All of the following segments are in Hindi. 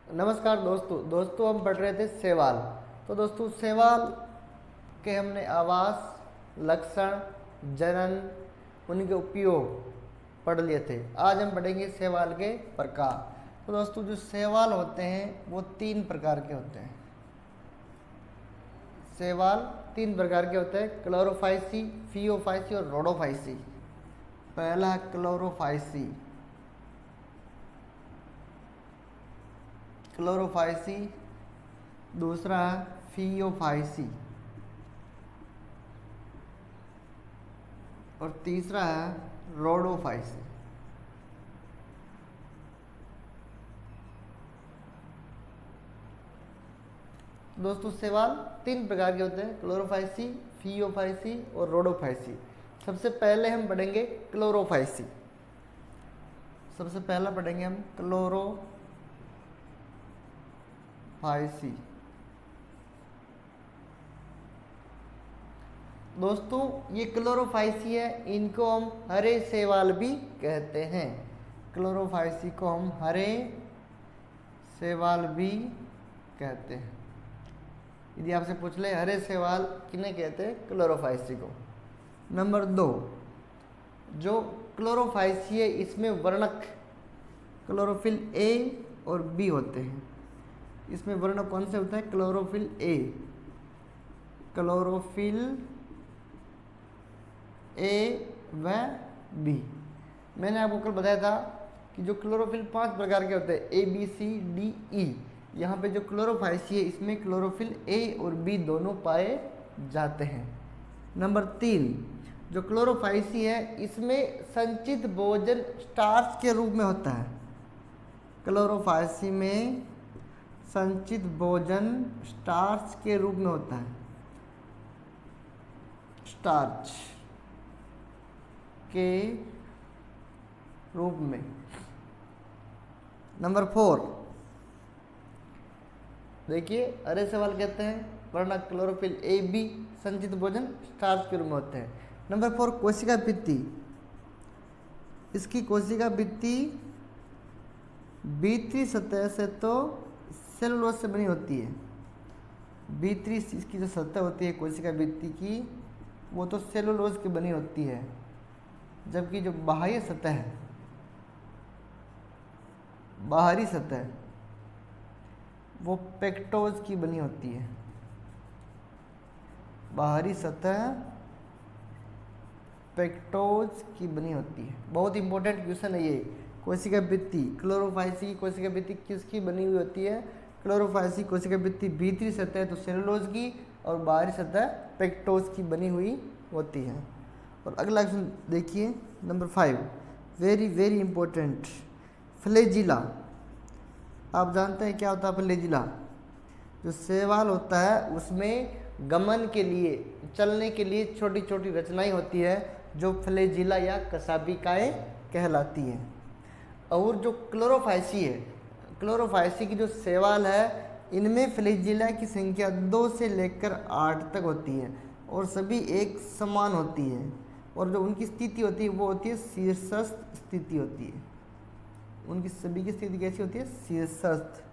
नमस्कार दोस्तों हम पढ़ रहे थे सवाल। तो दोस्तों सवाल के हमने आवास, लक्षण, जनन, उनके उपयोग पढ़ लिए थे। आज हम पढ़ेंगे सवाल के प्रकार। तो दोस्तों जो सवाल होते हैं वो तीन प्रकार के होते हैं। सवाल तीन प्रकार के होते हैं: क्लोरोफाइसी, फियोफाइसी और रोडोफाइसी। पहला है क्लोरोफाइसी। दूसरा है फियोफाइसी और तीसरा है रोडोफाइसी। दोस्तों सवाल तीन प्रकार के होते हैं: क्लोरोफाइसी, फियोफाइसी और रोडोफाइसी। सबसे पहले हम पढ़ेंगे क्लोरोफाइसी। सबसे पहला पढ़ेंगे हम क्लोरोफाइसी। दोस्तों ये क्लोरोफाइसी है, इनको हम हरे शैवाल भी कहते हैं। क्लोरोफाइसी को हम हरे शैवाल भी कहते हैं। यदि आपसे पूछ ले हरे शैवाल किन्हें कहते हैं? क्लोरोफाइसी को। नंबर 2, जो क्लोरोफाइसी है इसमें वर्णक क्लोरोफिल ए और बी होते हैं। इसमें वर्णक कौन से होता है? Chlorophyll A. क्लोरोफिल ए व बी। मैंने आपको कल बताया था कि जो क्लोरोफिल 5 प्रकार के होते हैं: A B C D E. यहाँ पे जो क्लोरोफाइसी है इसमें क्लोरोफिल ए और बी दोनों पाए जाते हैं। नंबर 3, जो क्लोरोफाइसी है इसमें संचित भोजन स्टार्च के रूप में होता है। क्लोरोफाइसी में संचित भोजन स्टार्च के रूप में होता है। स्टार्च के रूप में। नंबर 4, देखिए हरे शैवाल कहते हैं, वर्णक क्लोरोफिल ए बी, संचित भोजन स्टार्च के रूप में होते हैं। नंबर 4, कोशिका भित्ति। इसकी कोशिका भित्ति भीतरी सतह से तो सेलुलोज से बनी होती है। भीतरी इसकी जो सतह होती है कोशिका भित्ति की वो तो सेलुलोज की बनी होती है, जबकि जो बाह्य सतह है, बाहरी सतह, वो पेक्टोज की बनी होती है। बाहरी सतह पेक्टोज की बनी होती है। बहुत इंपॉर्टेंट क्वेश्चन है ये। कोशिका भित्ति, क्लोरोफाइसी की कोशिका भित्ति किसकी बनी हुई होती है? क्लोरोफाइसी कोशिका भित्ति भीतरी सतह तो सेलुलोज की और बाहरी सतह पेक्टोज की बनी हुई होती है। और अगला क्वेश्चन देखिए, number 5, very very important, flagella. आप जानते हैं क्या होता है फ्लैजिला? जो शैवाल होता है उसमें गमन के लिए, चलने के लिए छोटी छोटी रचनाएं होती है जो फ्लैजिला या कशाभिकाएं कहलाती हैं। और जो क्लोरोफाइसी है, क्लोरोफाइसी की जो शैवाल है इनमें फ्लैजिला की संख्या 2 से लेकर 8 तक होती है और सभी एक समान होती है। और जो उनकी स्थिति होती है वो होती है शीर्षस्थ स्थिति होती है। उनकी सभी की स्थिति कैसी होती है? शीर्षस्थ।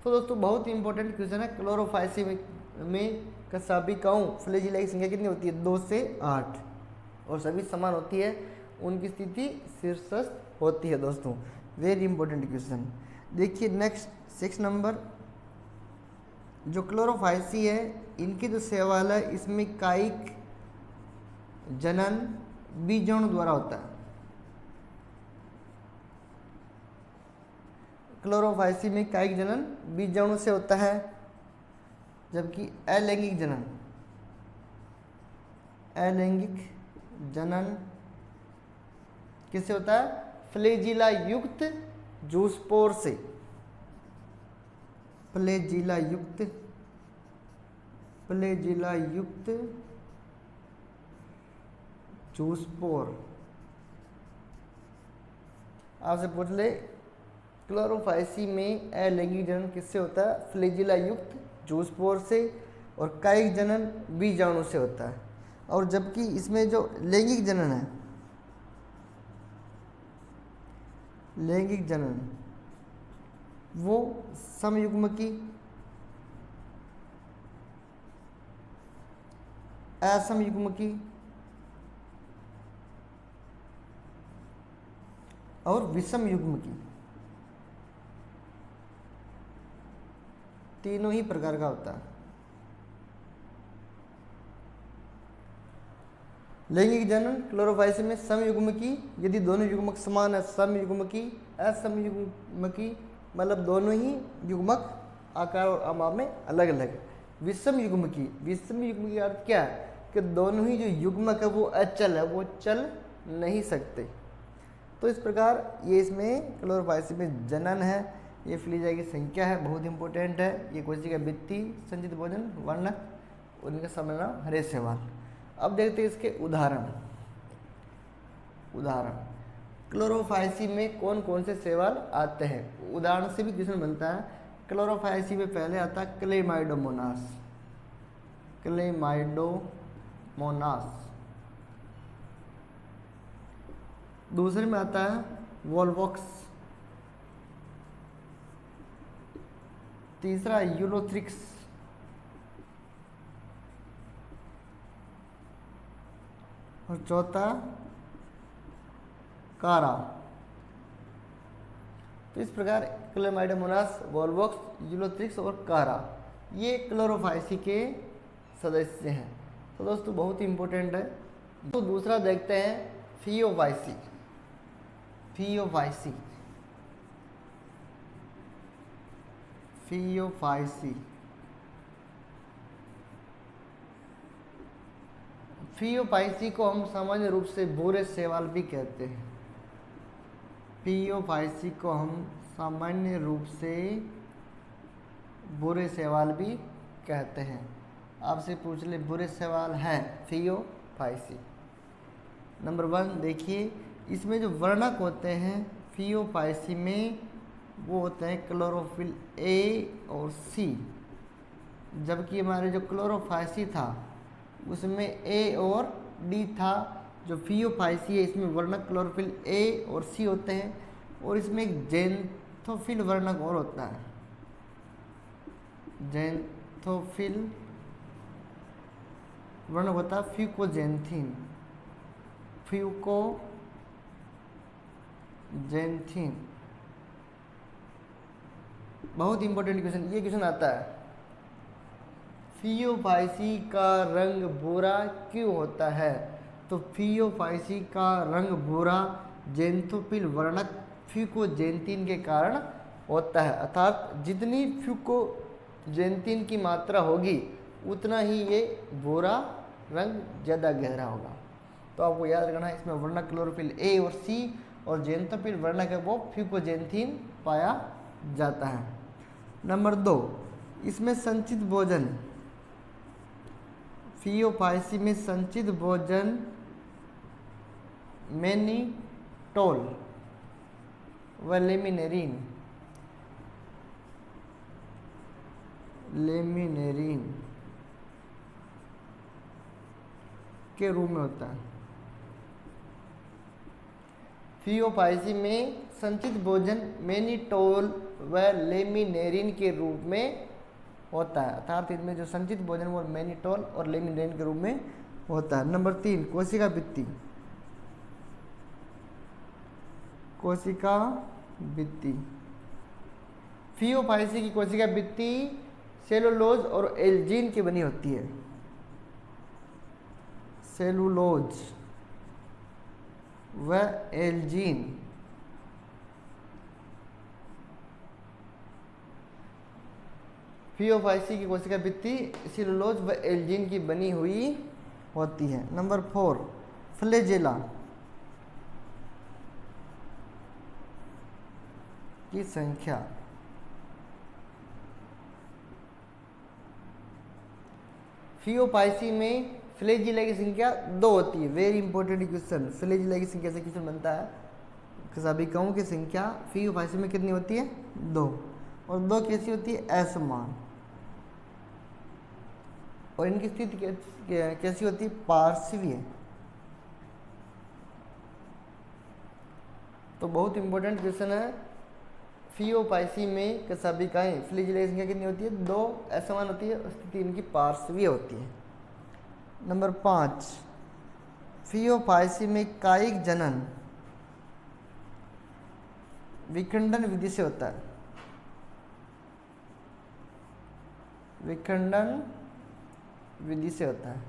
तो दोस्तों बहुत इंपॉर्टेंट क्वेश्चन है। क्लोरोफाइसी में कशाभिकाओं फ्लैजिला की संख्या कितनी होती है? 2 से 8 और सभी समान होती है। उनकी स्थिति शीर्षस्थ होती है। दोस्तों वेरी इंपॉर्टेंट क्वेश्चन। देखिए नेक्स्ट 6 नंबर, जो क्लोरोफाइसी है इनकी जो शैवाल है इसमें कायिक जनन बीजाणु द्वारा होता है। क्लोरोफाइसी में कायिक जनन बीजाणु से होता है, जबकि अलैंगिक जनन किससे होता है? फ्लैजिला युक्त जूस्पोर से। फ्लैजिला युक्त जूस्पोर। आपसे पूछ ले क्लोरोफाइसी में अलैंगिक जनन किससे होता है? फ्लैजिला युक्त जूस्पोर से। और कायिक जनन बीजाणु से होता है। और जबकि इसमें जो लैंगिक जनन है, लैंगिक जनन वो समयुग्मकी, असमयुग्मकी और विषम युग्मकी, तीनों ही प्रकार का होता है। लैंगिक जनन क्लोरोफाइसिस में समयुग्मकी, यदि दोनों युग्मक समान है समयुग्मकी, असमयुग्मकी मतलब दोनों ही युग्मक आकार और आकार में अलग अलग है। विषम युग्मकी, विषम युग्मकी का अर्थ क्या है कि दोनों ही जो युग्मक है वो अचल है, वो चल नहीं सकते। तो इस प्रकार ये इसमें क्लोरोफाइसिस में जनन है, ये फ्लीजा की संख्या है, बहुत इंपॉर्टेंट है। ये कोशिका भित्ति, संचित भोजन, वर्णक, उनका समझना हरे सवाल। अब देखते हैं इसके उदाहरण। क्लोरोफाइसिस में कौन कौन से शैवाल आते हैं, उदाहरण से भी क्वेश्चन बनता है। क्लोरोफाइसिस में पहले आता है क्लेमाइडोमोनास, दूसरे में आता है वोल्वॉक्स, तीसरा यूलोथ्रिक्स, और चौथा कारा। तो इस प्रकार क्लेमाइडोमोनास, वोल्वॉक्स, यूलोथ्रिक्स और कारा ये क्लोरोफाइसिस के सदस्य हैं। तो दोस्तों बहुत ही इंपॉर्टेंट है। तो दूसरा देखते हैं फियोफाइसी। फियोफाइसी को हम सामान्य रूप से भूरे शैवाल भी कहते हैं। फियोफाइसी को हम सामान्य रूप से भूरे शैवाल भी कहते हैं। आपसे पूछ ले भूरे शैवाल है फियोफाइसी। नंबर 1 देखिए, इसमें जो वर्णक होते हैं फियोफाइसी में वो होते हैं क्लोरोफिल ए और सी, जबकि हमारे जो क्लोरोफाइसी था उसमें ए और डी था। जो फियोफाइसी है इसमें वर्णक क्लोरोफिल ए और सी होते हैं, और इसमें एक जेंथोफिल वर्णक और होता है, जेंथोफिल वर्णक होता है फ्यूकोजेंथीन। बहुत इंपॉर्टेंट क्वेश्चन, ये क्वेश्चन आता है, फियोफाइसी का रंग भूरा क्यों होता है? तो फियोफाइसी का रंग भूरा जेंथोफिल वर्णक फ्यूकोजेंथीन के कारण होता है। अर्थात जितनी फ्यूकोजेंथीन की मात्रा होगी उतना ही ये भूरा रंग ज़्यादा गहरा होगा। तो आपको याद रखना है, इसमें वर्णक क्लोरोफिल ए और सी और जेंथोफिल वर्णक है वो फ्यूकोजेंथीन पाया जाता है। नंबर 2, इसमें संचित भोजन, फियोफाइसी में संचित भोजन मैनिटोल व लेमिनेरिन के रूप में होता है। फियोफाइसी में संचित भोजन मैनिटोल व लेमिनेरिन के रूप में होता है। अर्थात इनमें जो संचित भोजन वो मैनिटोल और लेमिनेरिन के रूप में होता है। नंबर 3, कोशिका भित्ति। फियोफाइसी की कोशिका भित्ति सेलुलोज और एल्जीन की बनी होती है। सेलुलोज व एल्जीन। फियोफाइसी की कोशिका भित्ति सेलुलोज व एल्जीन की बनी हुई होती है। नंबर 4, फ्लैजेला की संख्या। फियोफाइसी में फ्लैजिला की संख्या 2 होती है। वेरी इंपॉर्टेंट क्वेश्चन, फ्लैजिला की संख्या से क्वेश्चन बनता है। सभी की संख्या फियोफाइसी में कितनी होती है? 2। और 2 कैसी होती है? असमान। और इनकी स्थिति कैसी होती है? पार्श्वीय। तो बहुत इंपॉर्टेंट क्वेश्चन है। फियोपाइसी में कसाबिकाएँ फ्लैजिला की संख्या कितनी होती है? 2 असमान होती है, स्थिति इनकी पार्श्वीय होती है। नंबर 5, फियोपाइसी में कायिक जनन विखंडन विधि से होता है। विखंडन विधि से होता है।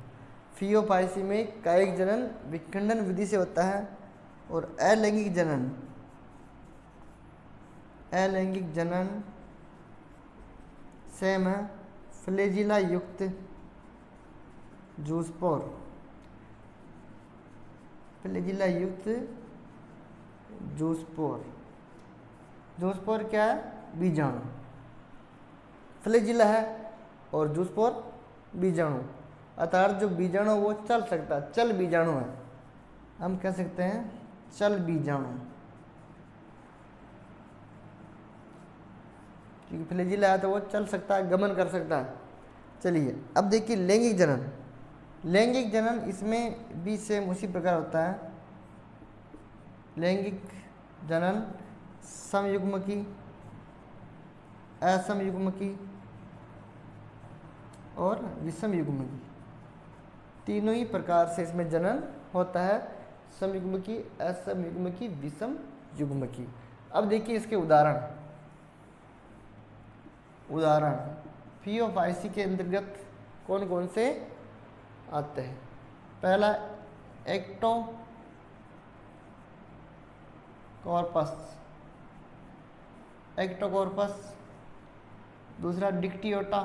फियोपाइसी में कायिक जनन विखंडन विधि से होता है और अलैंगिक जनन सेम है फ्लैजिला युक्त जूस्पोर। फ्लैजिला युक्त जूस्पोर। जूस्पोर क्या है? बीजाणु। फ्लैजिला है और जूस्पोर बीजाणु, अर्थात जो बीजाणु वो चल सकता है, चल बीजाणु है, हम कह सकते हैं चल बीजाणु, क्योंकि फ्लैजिला है तो वो चल सकता है, गमन कर सकता है। चलिए अब देखिए लैंगिक जनन। लैंगिक जनन इसमें भी सेम उसी प्रकार होता है। लैंगिक जनन समयुग्मकी, असमयुग्मकी और विषम युग्मकी, तीनों ही प्रकार से इसमें जनन होता है। समयुग्मकी, असमयुग्मकी, विषम युग्मकी। अब देखिए इसके उदाहरण फियोपाइसी के अंतर्गत कौन कौन से आते हैं? पहला एक्टोकॉर्पस, दूसरा डिक्टियोटा,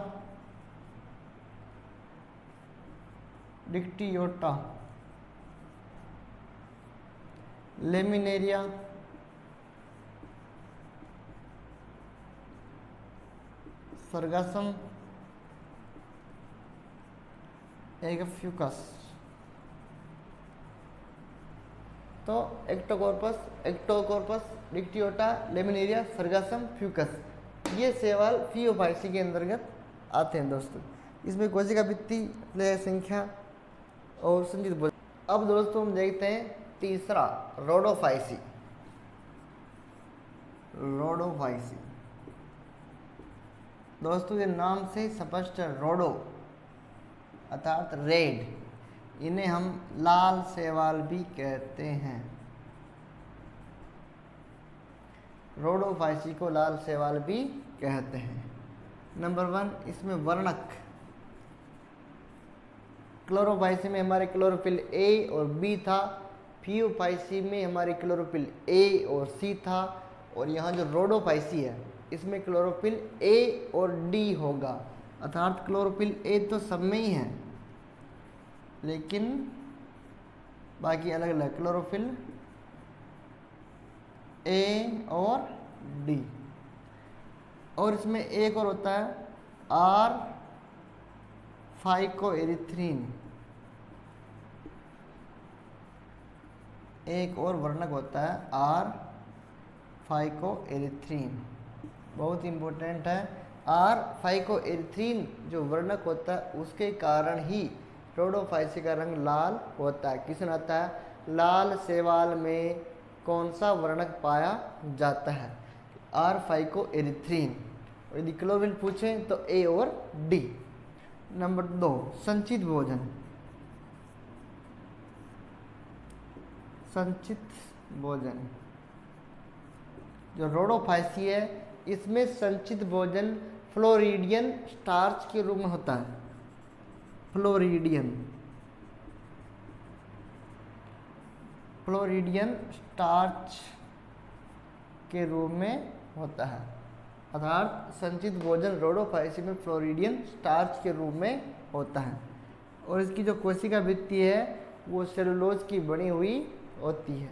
लेमिनेरिया, सरगासम, एगफ्यूकस। तो Ectocarpus, Dictyota, Laminaria, Sargassum, Fucus, ये सवाल फियोपाइसी के अंतर्गत आते हैं दोस्तों। इसमें कोशिका भित्ति, संख्या और संचित भोजन। अब दोस्तों हम देखते हैं तीसरा रोडोफाइसी। दोस्तों ये नाम से स्पष्ट है, रोडो अर्थात रेड, इन्हें हम लाल शैवाल भी कहते हैं। रोडोफाइसी को लाल शैवाल भी कहते हैं। नंबर 1, इसमें वर्णक। क्लोरोफाइसी में हमारे क्लोरोफिल ए और बी था, फियोपाइसी में हमारे क्लोरोफिल ए और सी था, और यहाँ जो रोडोफाइसी है इसमें क्लोरोफिल ए और डी होगा, अर्थात क्लोरोफिल ए तो सब में ही है लेकिन बाकी अलग अलग, क्लोरोफिल ए और डी। और इसमें एक और होता है आर फाइकोएरिथ्रीन, एक और वर्णक होता है आर फाइकोएरिथ्रीन, बहुत इंपॉर्टेंट है। आर फाइकोएरिथ्रीन जो वर्णक होता है उसके कारण ही रोडोफाइसी का रंग लाल होता है। क्वेश्चन आता है लाल शैवाल में कौन सा वर्णक पाया जाता है? आर फाइकोएरिथ्रीन। और यदि क्लोरोफिल पूछें तो ए और डी। नंबर 2, संचित भोजन। जो रोडोफाइसी है इसमें संचित भोजन फ्लोरिडियन स्टार्च के रूप में होता है। फ्लोरिडियन स्टार्च के रूप में होता है, अर्थात संचित भोजन रोडोफाइसी में फ्लोरिडियन स्टार्च के रूप में होता है। और इसकी जो कोशिका भित्ति है वो सेलुलोज की बनी हुई होती है।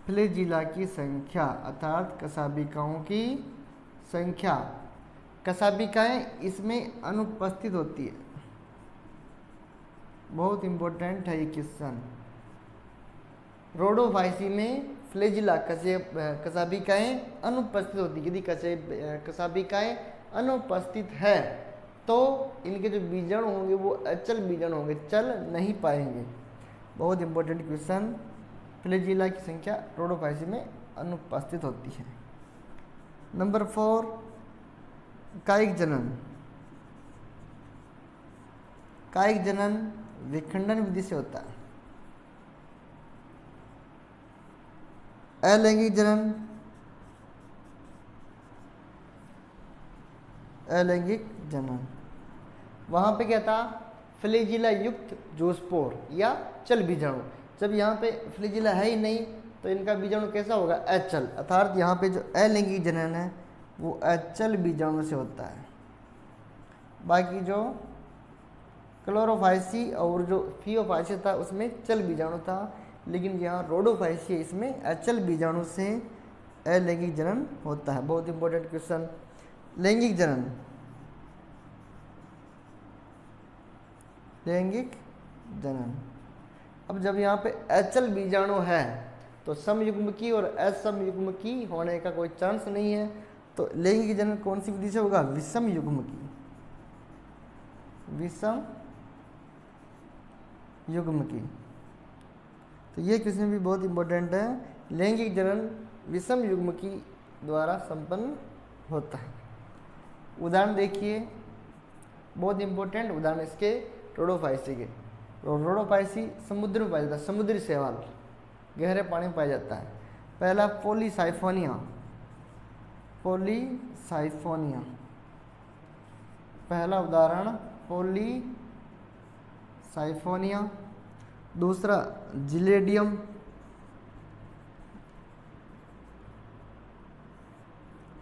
फ्लैजिला की संख्या अर्थात कसाबिकाओं की संख्या, कसाबिकाएं इसमें अनुपस्थित होती है। बहुत इंपॉर्टेंट है ये क्वेश्चन। रोडोफाइसी में फ्लैजिला कसाबिकाएं अनुपस्थित होती है। यदि कसाबिकाएं अनुपस्थित है तो इनके जो बीजाणु होंगे वो अचल बीजाणु होंगे, चल नहीं पाएंगे। बहुत इंपॉर्टेंट क्वेश्चन फ्लैजिला की संख्या रोडोफाइसी में अनुपस्थित होती है। नंबर 4, कायिक जनन। कायिक जनन विखंडन विधि से होता है। अलैंगिक जनन, अलैंगिक जनन वहाँ पे क्या था, फ्लैजिला युक्त जूस्पोर या चल बीजाणु। जब यहाँ पे फ्लैजिला है ही नहीं तो इनका बीजाणु कैसा होगा, अचल, अर्थात यहाँ पे जो अलैंगिक जनन है वो अचल बीजाणु से होता है। बाकी जो क्लोरोफाइसी और जो थियोफाइसी था उसमें चल बीजाणु था, लेकिन यहाँ रोडोफाइसी है, इसमें अचल बीजाणु से अलैंगिक जनन होता है। बहुत इंपॉर्टेंट क्वेश्चन। लैंगिक जनन, लैंगिक जनन। अब जब यहाँ पे अचल बीजाणु है तो समयुग्मकी और असमयुग्मकी होने का कोई चांस नहीं है, तो लैंगिक जनन कौन सी विधि से होगा, विषम युग्मकी, विषम युग्मकी। तो ये क्वेश्चन भी बहुत इंपॉर्टेंट है। लैंगिक जनन विषम युग्मकी द्वारा संपन्न होता है। उदाहरण देखिए, बहुत इंपॉर्टेंट उदाहरण इसके रोडोफाइसी के। रोडोफाइसी समुद्र में पाया जाता है, समुद्री शैवाल, गहरे पानी में पाया जाता है। पहला पॉलीसाइफोनिया, पॉलीसाइफोनिया पहला उदाहरण पॉलीसाइफोनिया। दूसरा जिलेडियम,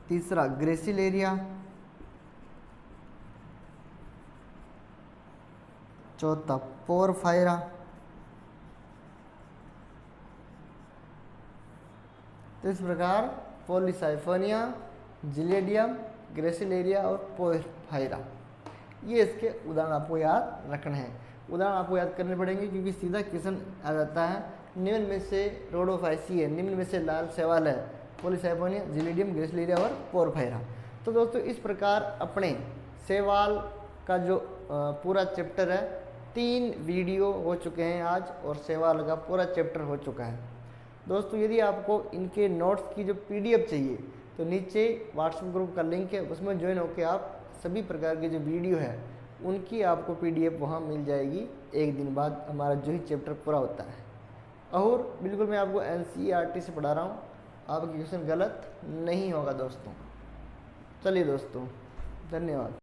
तीसरा ग्रेसिलेरिया, चौथा पोरफायरा, तो इस प्रकार पॉलीसाइफोनिया, जिलेडियम, ग्रेसिलेरिया और पोरफायरा, ये इसके उदाहरण आपको याद रखने हैं। उदाहरण आपको याद करने पड़ेंगे क्योंकि सीधा क्वेश्चन आ जाता है। निम्न में से रोडोफाइसी है, निम्न में से लाल शैवाल है, पॉलीसाइफोनिया, जिलेडियम, ग्रेसिलेरिया और पोरफायरा। तो दोस्तों इस प्रकार अपने शैवाल का जो पूरा चैप्टर है, 3 वीडियो हो चुके हैं आज और शैवाल का पूरा चैप्टर हो चुका है। दोस्तों यदि आपको इनके नोट्स की जो PDF चाहिए तो नीचे व्हाट्सएप ग्रुप का लिंक है, उसमें ज्वाइन होकर आप सभी प्रकार के जो वीडियो है उनकी आपको PDF वहाँ मिल जाएगी। एक दिन बाद हमारा जो ही चैप्टर पूरा होता है। और बिल्कुल मैं आपको NCERT से पढ़ा रहा हूँ, आपका क्वेश्चन गलत नहीं होगा दोस्तों। चलिए दोस्तों, धन्यवाद।